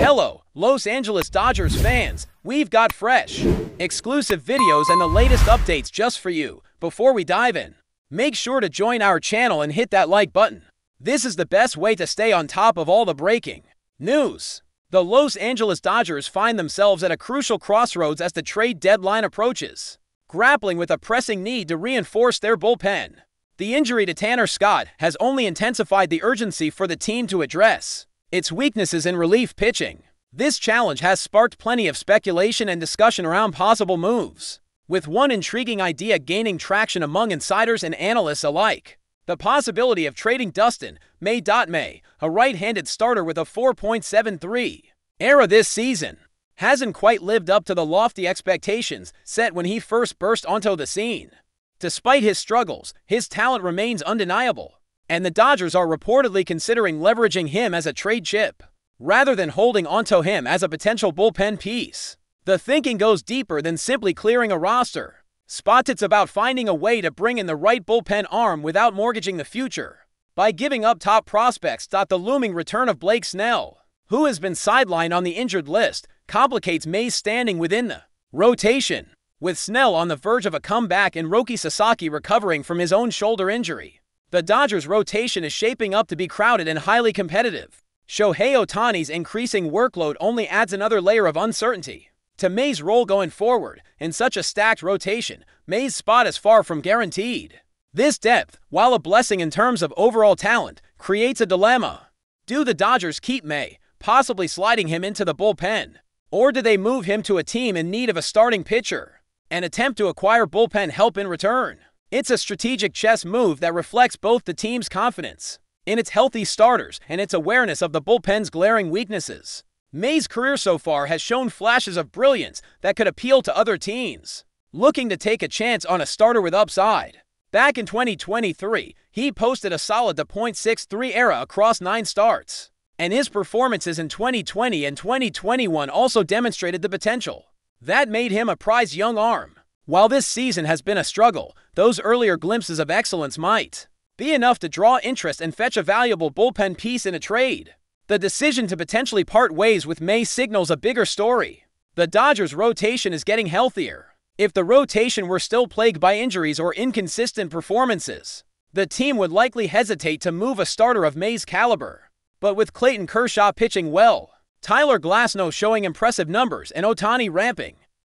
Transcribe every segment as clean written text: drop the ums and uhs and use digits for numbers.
Hello, Los Angeles Dodgers fans. We've got fresh, exclusive videos and the latest updates just for you. Before we dive in, make sure to join our channel and hit that like button. This is the best way to stay on top of all the breaking news. The Los Angeles Dodgers find themselves at a crucial crossroads as the trade deadline approaches, grappling with a pressing need to reinforce their bullpen. The injury to Tanner Scott has only intensified the urgency for the team to address its weaknesses in relief pitching. This challenge has sparked plenty of speculation and discussion around possible moves, with one intriguing idea gaining traction among insiders and analysts alike: the possibility of trading Dustin May, a right-handed starter with a 4.73 ERA this season. Hasn't quite lived up to the lofty expectations set when he first burst onto the scene. Despite his struggles, his talent remains undeniable, and the Dodgers are reportedly considering leveraging him as a trade chip, rather than holding onto him as a potential bullpen piece. The thinking goes deeper than simply clearing a roster spot. It's about finding a way to bring in the right bullpen arm without mortgaging the future, by giving up top prospects. The looming return of Blake Snell, who has been sidelined on the injured list, complicates May's standing within the rotation, with Snell on the verge of a comeback and Roki Sasaki recovering from his own shoulder injury. The Dodgers' rotation is shaping up to be crowded and highly competitive. Shohei Ohtani's increasing workload only adds another layer of uncertainty to May's role going forward. In such a stacked rotation, May's spot is far from guaranteed. This depth, while a blessing in terms of overall talent, creates a dilemma. Do the Dodgers keep May, possibly sliding him into the bullpen? Or do they move him to a team in need of a starting pitcher and attempt to acquire bullpen help in return? It's a strategic chess move that reflects both the team's confidence in its healthy starters and its awareness of the bullpen's glaring weaknesses. May's career so far has shown flashes of brilliance that could appeal to other teams looking to take a chance on a starter with upside. Back in 2023, he posted a solid .63 ERA across 9 starts, and his performances in 2020 and 2021 also demonstrated the potential that made him a prized young arm. While this season has been a struggle, those earlier glimpses of excellence might be enough to draw interest and fetch a valuable bullpen piece in a trade. The decision to potentially part ways with May signals a bigger story. The Dodgers' rotation is getting healthier. If the rotation were still plagued by injuries or inconsistent performances, the team would likely hesitate to move a starter of May's caliber. But with Clayton Kershaw pitching well, Tyler Glasnow showing impressive numbers, and Ohtani ramping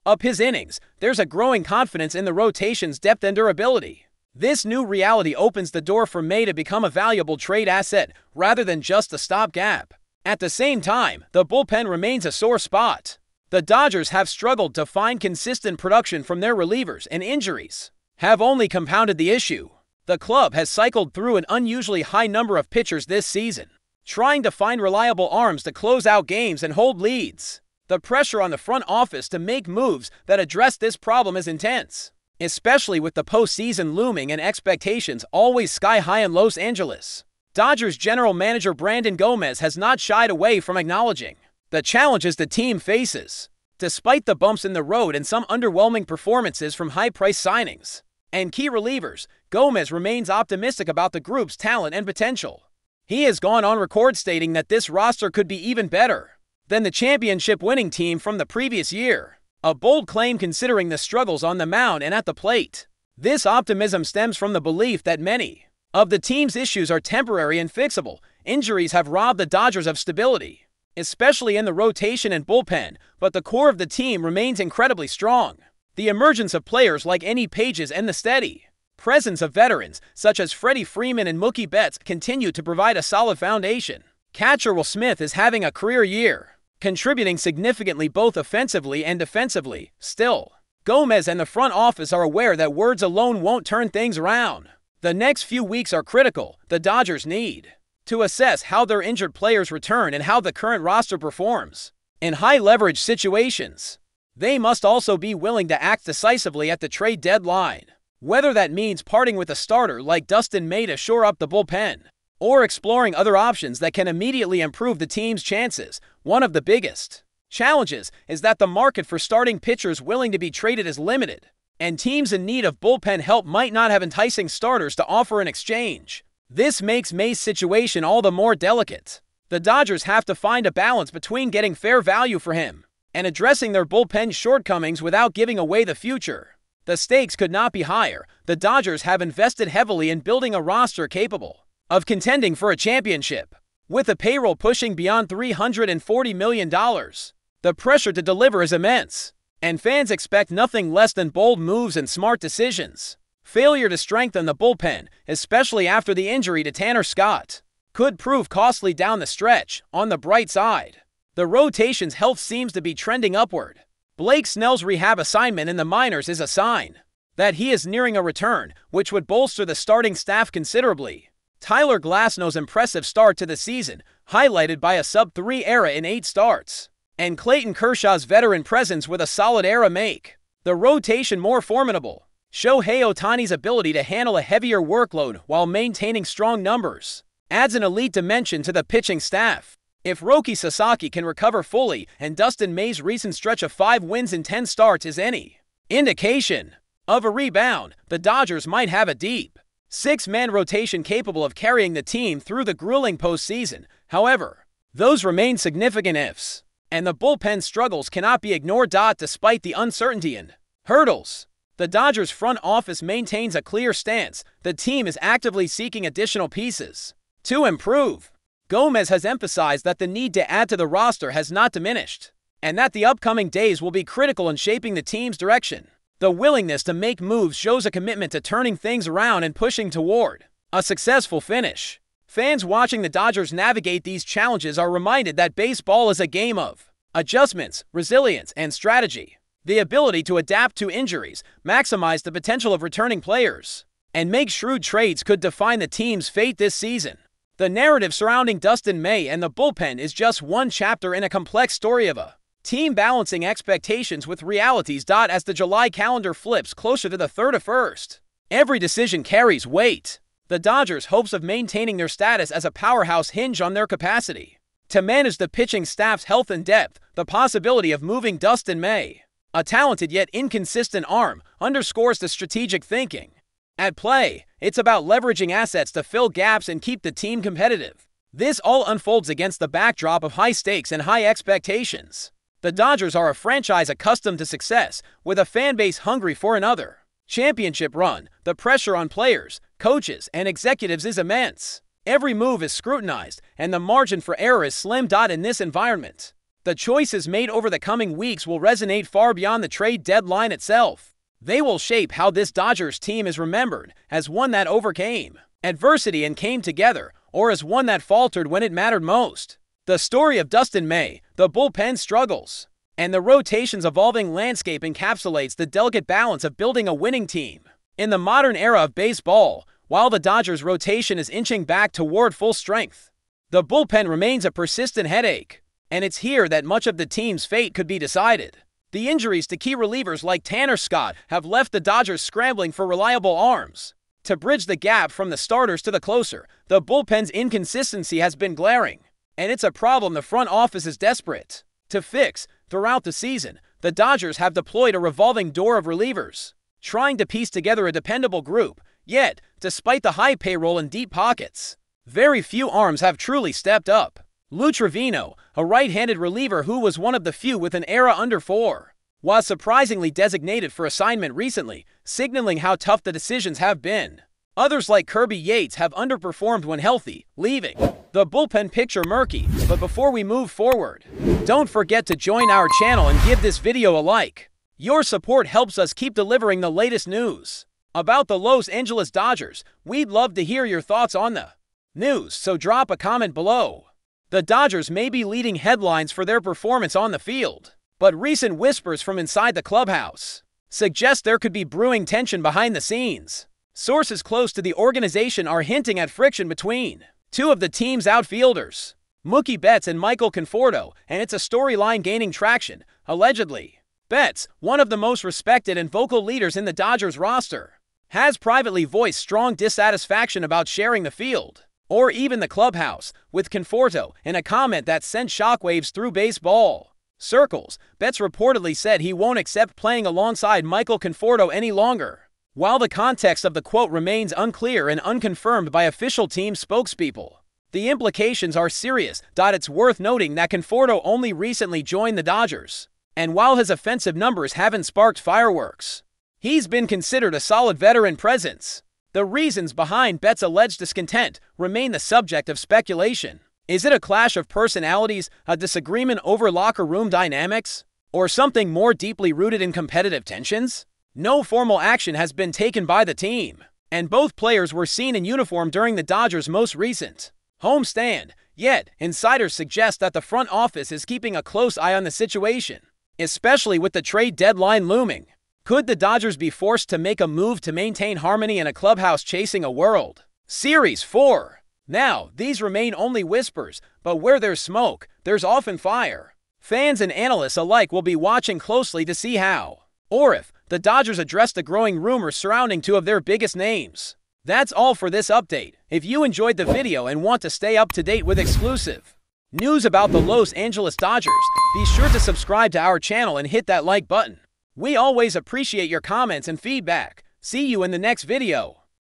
up his innings, there's a growing confidence in the rotation's depth and durability. This new reality opens the door for May to become a valuable trade asset rather than just a stopgap. At the same time, the bullpen remains a sore spot. The Dodgers have struggled to find consistent production from their relievers, and injuries have only compounded the issue. The club has cycled through an unusually high number of pitchers this season, trying to find reliable arms to close out games and hold leads. The pressure on the front office to make moves that address this problem is intense, especially with the postseason looming and expectations always sky high in Los Angeles. Dodgers general manager Brandon Gomez has not shied away from acknowledging the challenges the team faces. Despite the bumps in the road and some underwhelming performances from high-priced signings and key relievers, Gomez remains optimistic about the group's talent and potential. He has gone on record stating that this roster could be even better than the championship-winning team from the previous year, a bold claim considering the struggles on the mound and at the plate. This optimism stems from the belief that many of the team's issues are temporary and fixable. Injuries have robbed the Dodgers of stability, especially in the rotation and bullpen, but the core of the team remains incredibly strong. The emergence of players like Andy Pages and the steady presence of veterans such as Freddie Freeman and MOOKIE BETTS continue to provide a solid foundation. Catcher Will Smith is having a career year, contributing significantly both offensively and defensively. Still, Gomez and the front office are aware that words alone won't turn things around. The next few weeks are critical. The Dodgers need to assess how their injured players return and how the current roster performs in high-leverage situations. They must also be willing to act decisively at the trade deadline, whether that means parting with a starter like Dustin May to shore up the bullpen, or exploring other options that can immediately improve the team's chances. One of the biggest challenges is that the market for starting pitchers willing to be traded is limited, and teams in need of bullpen help might not have enticing starters to offer in exchange. This makes May's situation all the more delicate. The Dodgers have to find a balance between getting fair value for him and addressing their bullpen shortcomings without giving away the future. The stakes could not be higher. The Dodgers have invested heavily in building a roster capable of contending for a championship. With a payroll pushing beyond $340 million, the pressure to deliver is immense, and fans expect nothing less than bold moves and smart decisions. Failure to strengthen the bullpen, especially after the injury to Tanner Scott, could prove costly down the stretch. On the bright side, the rotation's health seems to be trending upward. Blake Snell's rehab assignment in the minors is a sign that he is nearing a return, which would bolster the starting staff considerably. Tyler Glasnow's impressive start to the season, highlighted by a sub-3 ERA in 8 starts, and Clayton Kershaw's veteran presence with a solid ERA make the rotation more formidable. Shohei Ohtani's ability to handle a heavier workload while maintaining strong numbers adds an elite dimension to the pitching staff. If Roki Sasaki can recover fully, and Dustin May's recent stretch of 5 wins in 10 starts is any indication of a rebound, the Dodgers might have a deep 6-man rotation capable of carrying the team through the grueling postseason. However, those remain significant ifs, and the bullpen struggles cannot be ignored. Despite the uncertainty and hurdles, the Dodgers front office maintains a clear stance. The team is actively seeking additional pieces to improve. Gomez has emphasized that the need to add to the roster has not diminished, and that the upcoming days will be critical in shaping the team's direction. The willingness to make moves shows a commitment to turning things around and pushing toward a successful finish. Fans watching the Dodgers navigate these challenges are reminded that baseball is a game of adjustments, resilience, and strategy. The ability to adapt to injuries, maximize the potential of returning players, and make shrewd trades could define the team's fate this season. The narrative surrounding Dustin May and the bullpen is just one chapter in a complex story of a team balancing expectations with realities. As the July calendar flips closer to the 31st, every decision carries weight. The Dodgers' hopes of maintaining their status as a powerhouse hinge on their capacity to manage the pitching staff's health and depth. The possibility of moving Dustin May, a talented yet inconsistent arm, underscores the strategic thinking at play. It's about leveraging assets to fill gaps and keep the team competitive. This all unfolds against the backdrop of high stakes and high expectations. The Dodgers are a franchise accustomed to success, with a fan base hungry for another championship run. The pressure on players, coaches, and executives is immense. Every move is scrutinized, and the margin for error is slim. In this environment, the choices made over the coming weeks will resonate far beyond the trade deadline itself. They will shape how this Dodgers team is remembered, as one that overcame adversity and came together, or as one that faltered when it mattered most. The story of Dustin May, the bullpen struggles, and the rotation's evolving landscape encapsulates the delicate balance of building a winning team in the modern era of baseball. While the Dodgers' rotation is inching back toward full strength, the bullpen remains a persistent headache, and it's here that much of the team's fate could be decided. The injuries to key relievers like Tanner Scott have left the Dodgers scrambling for reliable arms to bridge the gap from the starters to the closer. The bullpen's inconsistency has been glaring, and it's a problem the front office is desperate to fix. Throughout the season, the Dodgers have deployed a revolving door of relievers, trying to piece together a dependable group. Yet, despite the high payroll and deep pockets, very few arms have truly stepped up. Lou Trevino, a right-handed reliever who was one of the few with an ERA under 4, was surprisingly designated for assignment recently, signaling how tough the decisions have been. Others like Kirby Yates have underperformed when healthy, leaving the bullpen picture murky. But before we move forward, don't forget to join our channel and give this video a like. Your support helps us keep delivering the latest news about the Los Angeles Dodgers. We'd love to hear your thoughts on the news, so drop a comment below. The Dodgers may be leading headlines for their performance on the field, but recent whispers from inside the clubhouse suggest there could be brewing tension behind the scenes. Sources close to the organization are hinting at friction between two of the team's outfielders, Mookie Betts and Michael Conforto, and it's a storyline gaining traction. Allegedly, Betts, one of the most respected and vocal leaders in the Dodgers roster, has privately voiced strong dissatisfaction about sharing the field, or even the clubhouse, with Conforto, in a comment that sent shockwaves through baseball circles. Betts reportedly said he won't accept playing alongside Michael Conforto any longer. While the context of the quote remains unclear and unconfirmed by official team spokespeople, The implications are serious. It's worth noting that Conforto only recently joined the Dodgers, and while his offensive numbers haven't sparked fireworks, he's been considered a solid veteran presence. The reasons behind BETTS' alleged discontent remain the subject of speculation. Is it a clash of personalities, a disagreement over locker room dynamics, or something more deeply rooted in competitive tensions? No formal action has been taken by the team, and both players were seen in uniform during the Dodgers' most recent homestand. Yet, insiders suggest that the front office is keeping a close eye on the situation, especially with the trade deadline looming. Could the Dodgers be forced to make a move to maintain harmony in a clubhouse chasing a World Series 4? Now, these remain only whispers, but where there's smoke, there's often fire. Fans and analysts alike will be watching closely to see how, or if, the Dodgers address the growing rumors surrounding two of their biggest names. That's all for this update. If you enjoyed the video and want to stay up to date with exclusive news about the Los Angeles Dodgers, be sure to subscribe to our channel and hit that like button. We always appreciate your comments and feedback. See you in the next video.